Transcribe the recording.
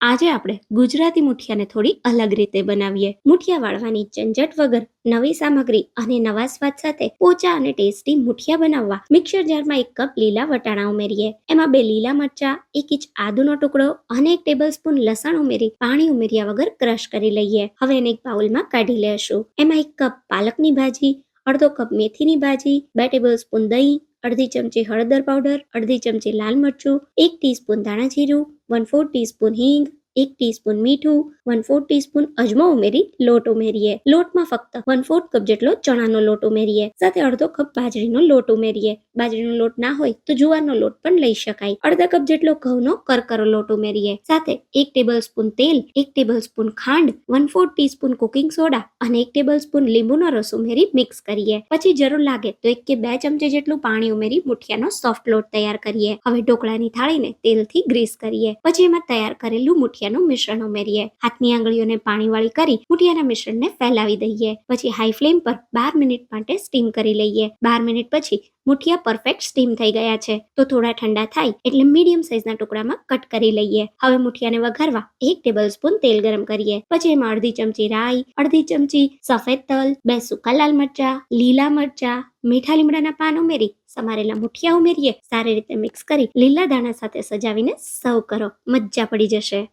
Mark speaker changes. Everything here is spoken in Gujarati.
Speaker 1: આજે આપણે ગુજરાતી મુઠિયાને થોડી અલગ રીતે બનાવીએ. મુઠિયા વાળવાની ઝંઝટ વગર નવી સામગ્રી અને નવા સ્વાદ સાથે પોચા અને ટેસ્ટી મુઠિયા બનાવવા મિક્સર જારમાં 1 કપ લીલા વટાણા ઉમેરીએ. એમાં 2 લીલા મરચા, 1 ઇંચ આદુનો ટુકડો અને 1 ટેબલસ્પૂન લસણ ઉમેરી પાણી ઉમેર્યા વગર ક્રશ કરી લઈએ. હવે એને એક બાઉલમાં કાઢી લેશું. એમાં 1 કપ પાલકની ભાજી, અડધો કપ મેથીની ભાજી, 2 ટેબલસ્પૂન દહીં, અડધી ચમચી હળદર પાવડર, અડધી ચમચી લાલ મરચું, 1 ટીસ્પૂન ધાણા જીરું, 1/4 ટીસ્પૂન હિંગ, 1 ટીસ્પૂન મીઠું, 1/4 ટીસ્પૂન અજમો ઉમેરી લોટ ઉમેરીએ. લોટમાં ફક્ત 1/4 કપ જેટલો ચણાનો લોટ ઉમેરીએ. સાથે અડધો કપ બાજરીનો લોટ ઉમેરીએ. બાજરીનો લોટ ના હોય તો જુવારનો લોટ પણ લઈ શકાય. અડધા કપ જેટલો ઘઉંનો કરકરો લોટ ઉમેરીએ. સાથે 1 ટેબલસ્પૂન તેલ, 1 ટેબલસ્પૂન ખાંડ, 1/4 ટીસ્પૂન કુકિંગ સોડા અને 1 ટેબલસ્પૂન લીંબુનો રસ ઉમેરી મિક્સ કરીએ. પછી જરૂર લાગે તો 1 કે 2 ચમચી જેટલું પાણી ઉમેરી મુઠિયાનો સોફ્ટ લોટ તૈયાર કરીએ. હવે ઢોકળાની થાળીને તેલથી ગ્રીસ કરીએ. પછી એમાં તૈયાર કરેલું મુઠિયાનું મિશ્રણ ઉમેરીએ. હાથની આંગળીઓને પાણીવાળી કરી મુઠિયાના મિશ્રણને ફેલાવી દઈએ. પછી હાઈ ફ્લેમ પર 12 મિનિટ માટે સ્ટીમ કરી લઈએ. 12 મિનિટ પછી મુઠિયા પરફેક્ટ સ્ટીમ થઈ ગયા છે તો થોડા ઠંડા થાય એટલે મીડિયમ સાઈઝના ટુકડામાં કટ કરી લઈએ. હવે મુઠિયાને વઘારવા 1 ટેબલસ્પૂન તેલ ગરમ કરીએ. પછી એમાં અડધી ચમચી રાઈ, અડધી ચમચી સફેદ તલ, 2 સૂકા લાલ મરચા, લીલા મરચા, મીઠા લીમડાના પાન ઉમેરી સમારેલા મુઠિયા ઉમેરીએ. સારી રીતે મિક્સ કરી લીલા દાણા સાથે સજાવીને સર્વ કરો. મજા પડી જશે.